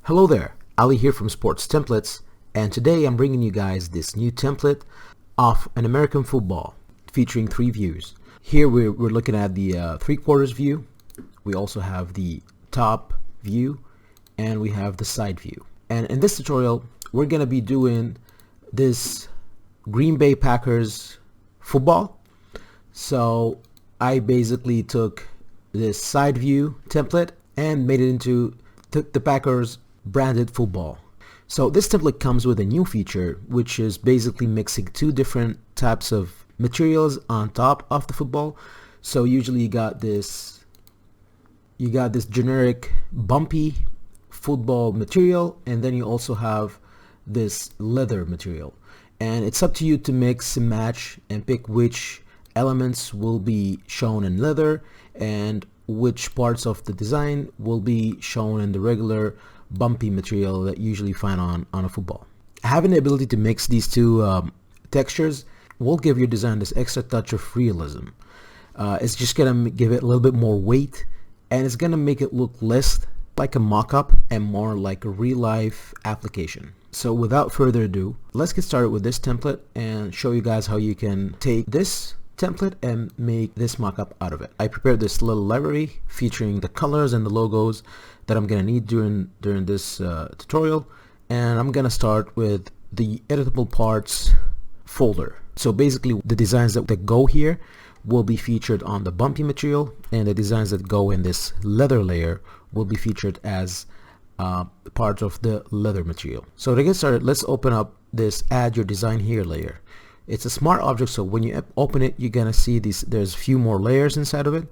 Hello there, Ali here from Sports Templates, and today I'm bringing you guys this new template of an American football featuring three views. Here we're looking at the 3/4 view. We also have the top view and we have the side view. And in this tutorial we're going to be doing this Green Bay Packers football. So I basically took this side view template and made it into the Packers branded football. So this template comes with a new feature, which is basically mixing two different types of materials on top of the football. So usually you got this generic bumpy football material, and then you also have this leather material, and it's up to you to mix and match and pick which elements will be shown in leather and which parts of the design will be shown in the regular bumpy material that you usually find on a football. Having the ability to mix these two textures will give your design this extra touch of realism. It's just gonna give it a little bit more weight, and it's gonna make it look less like a mock-up and more like a real-life application. So without further ado, let's get started with this template and show you guys how you can take this template and make this mock-up out of it. I prepared this little library featuring the colors and the logos that I'm gonna need during this tutorial, and I'm gonna start with the editable parts folder. So basically the designs that go here will be featured on the bumpy material, and the designs that go in this leather layer will be featured as part of the leather material. So to get started, let's open up this add your design here layer. It's a smart object, so when you open it, you're gonna see there's a few more layers inside of it.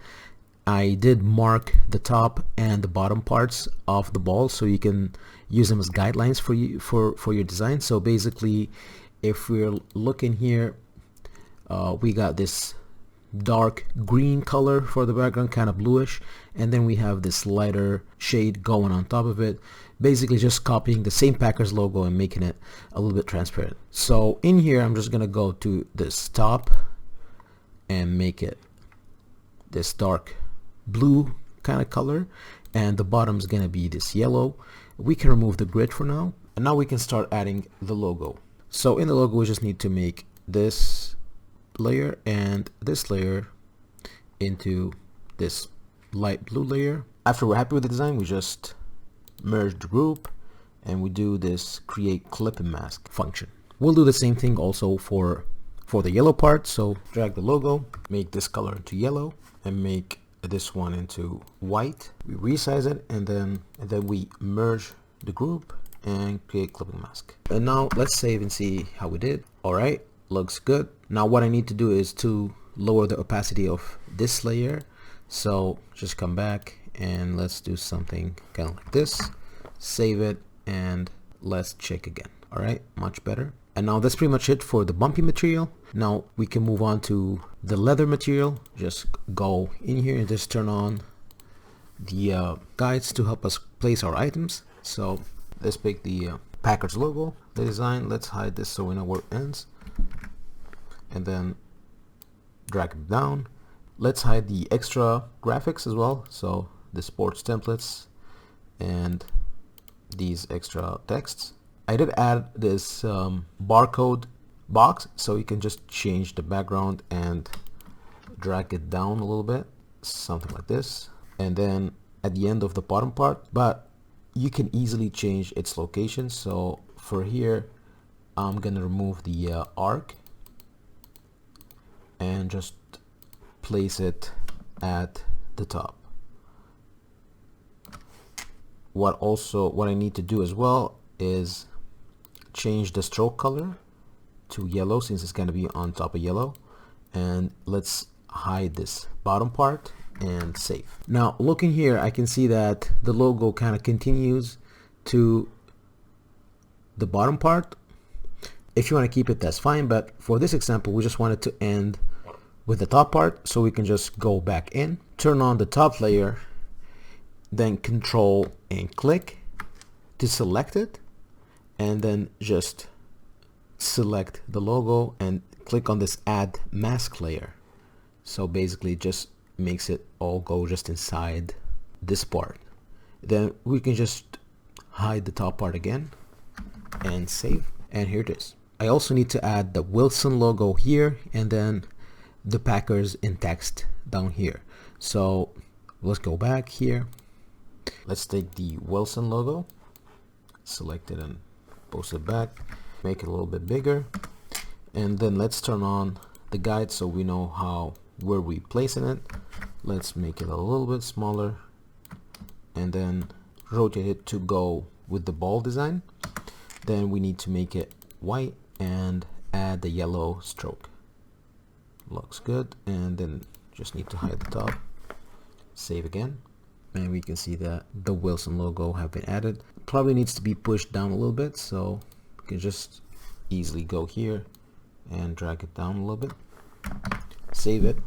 I did mark the top and the bottom parts of the ball so you can use them as guidelines for your design. So basically, if we're looking here, we got this dark green color for the background, kind of bluish, and then we have this lighter shade going on top of it, basically just copying the same Packers logo and making it a little bit transparent. So in here I'm just gonna go to this top and make it this dark blue kind of color, and the bottom is gonna be this yellow. We can remove the grid for now, and now we can start adding the logo. So in the logo we just need to make this layer and this layer into this light blue layer. After we're happy with the design, we just merge the group and we do this create clip and mask function. We'll do the same thing also for the yellow part. So drag the logo, make this color into yellow, and make this one into white. We resize it, and then we merge the group and create clip and mask. And now let's save and see how we did. All right, looks good. Now what I need to do is to lower the opacity of this layer. So just come back and let's do something kind of like this. Save it and let's check again. All right, much better. And now that's pretty much it for the bumpy material. Now we can move on to the leather material. Just go in here and just turn on the guides to help us place our items. So let's pick the Packers logo, the design. Let's hide this so we know where it ends, and then drag it down. Let's hide the extra graphics as well, so the sports templates and these extra texts. I did add this barcode box, so you can just change the background and drag it down a little bit, something like this, and then at the end of the bottom part, but you can easily change its location. So for here I'm gonna remove the arc and just place it at the top. What I need to do as well is change the stroke color to yellow, since it's going to be on top of yellow, and let's hide this bottom part and save. Now looking here, I can see that the logo kind of continues to the bottom part. If you want to keep it, that's fine, but for this example we just want it to end with the top part, so we can just go back in, turn on the top layer, then control and click to select it, and then just select the logo and click on this add mask layer. So basically just makes it all go just inside this part. Then we can just hide the top part again and save, and here it is. I also need to add the Wilson logo here and then the Packers in text down here. So let's go back here. Let's take the Wilson logo, select it and post it back, make it a little bit bigger, and then let's turn on the guide so we know where we placing it. Let's make it a little bit smaller and then rotate it to go with the ball design. Then we need to make it white and add the yellow stroke. Looks good, and then just need to hide the top. Save again, and we can see that the Wilson logo have been added. Probably needs to be pushed down a little bit, so you can just easily go here and drag it down a little bit. Save it.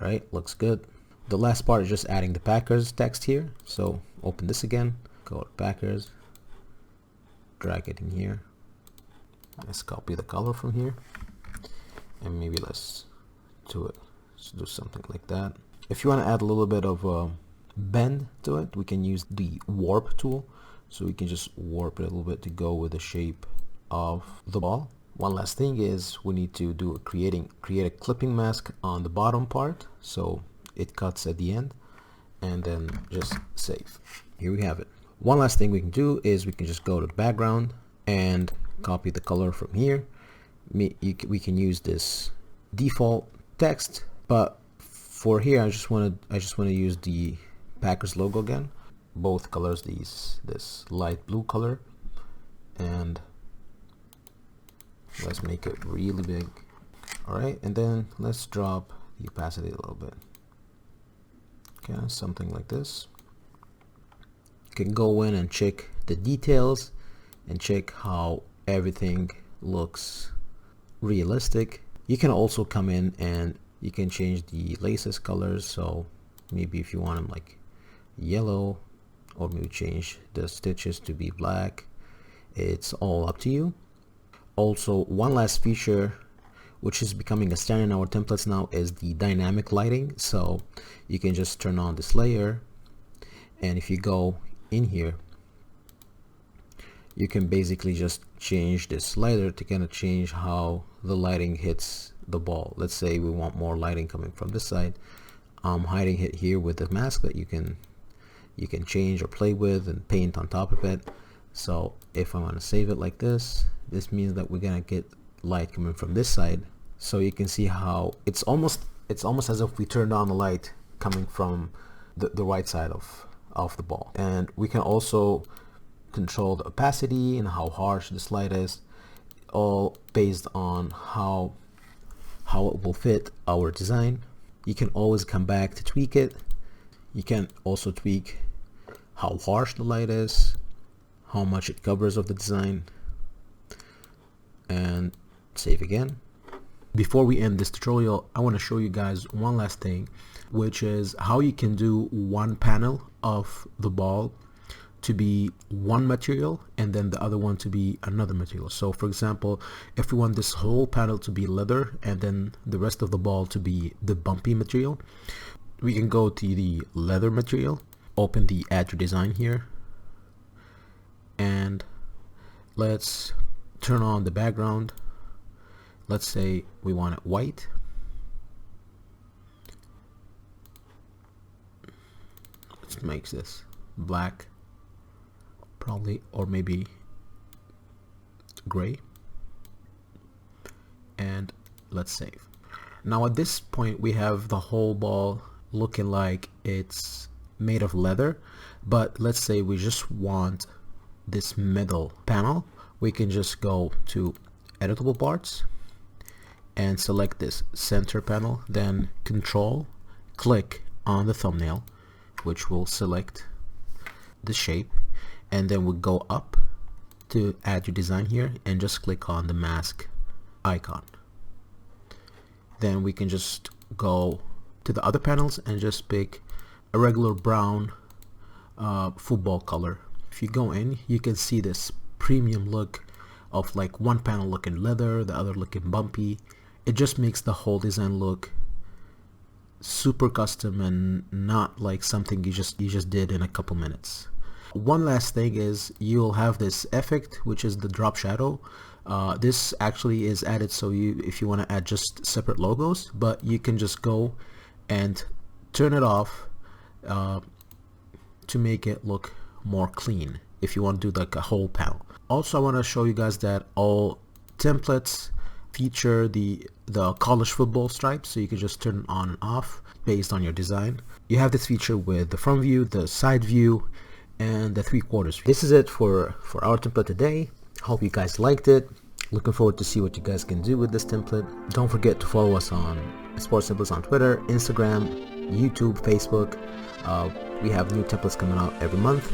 All right, looks good. The last part is just adding the Packers text here. So open this again, go to Packers, drag it in here. Let's copy the color from here, and maybe let's do something like that. If you want to add a little bit of bend to it, we can use the warp tool. So we can just warp it a little bit to go with the shape of the ball. One last thing is we need to do create a clipping mask on the bottom part so it cuts at the end, and then just save. Here we have it. One last thing we can do is we can just go to the background and copy the color from here. We can use this default text, but for here I just want to use the Packers logo again. Both colors, this light blue color, and let's make it really big. All right, and then let's drop the opacity a little bit. Okay, something like this. You can go in and check the details and check how everything looks realistic. You can also come in and you can change the laces colors. So maybe if you want them like yellow, or maybe change the stitches to be black. It's all up to you. Also, one last feature which is becoming a standard in our templates now is the dynamic lighting. So you can just turn on this layer, and if you go in here, you can basically just change this slider to kind of change how the lighting hits the ball. Let's say we want more lighting coming from this side. I'm hiding it here with the mask that you can change or play with and paint on top of it. So if I want to save it like this, this means that we're gonna get light coming from this side. So you can see how it's almost as if we turned on the light coming from the right side of the ball. And we can also control the opacity and how harsh this light is, all based on how it will fit our design. You can always come back to tweak it. You can also tweak how harsh the light is, how much it covers of the design, and save again. Before we end this tutorial, I want to show you guys one last thing, which is how you can do one panel of the ball to be one material and then the other one to be another material. So for example, if we want this whole panel to be leather and then the rest of the ball to be the bumpy material, we can go to the leather material, open the add to design here, and let's turn on the background. Let's say we want it white. Let's make this black probably, or maybe gray, and let's save. Now at this point we have the whole ball looking like it's made of leather, but let's say we just want this middle panel. We can just go to editable parts and select this center panel, then control click on the thumbnail, which will select the shape, and then we'll go up to add your design here and just click on the mask icon. Then we can just go to the other panels and just pick a regular brown football color. If you go in, you can see this premium look of like one panel looking leather, the other looking bumpy. It just makes the whole design look super custom and not like something you just did in a couple minutes. One last thing is you'll have this effect, which is the drop shadow. This actually is added so if you want to add just separate logos, but you can just go and turn it off to make it look more clean if you want to do like a whole panel. Also, I want to show you guys that all templates feature the college football stripes, so you can just turn it on and off based on your design. You have this feature with the front view, the side view, and the 3/4 view. This is it for our template today. Hope you guys liked it. Looking forward to see what you guys can do with this template. Don't forget to follow us on Sports Templates on Twitter, Instagram, YouTube, Facebook. We have new templates coming out every month,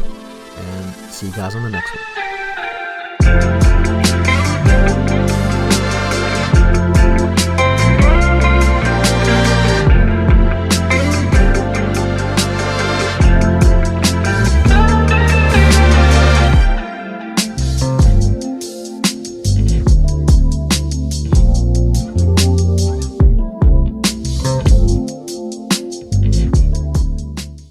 and see you guys on the next one.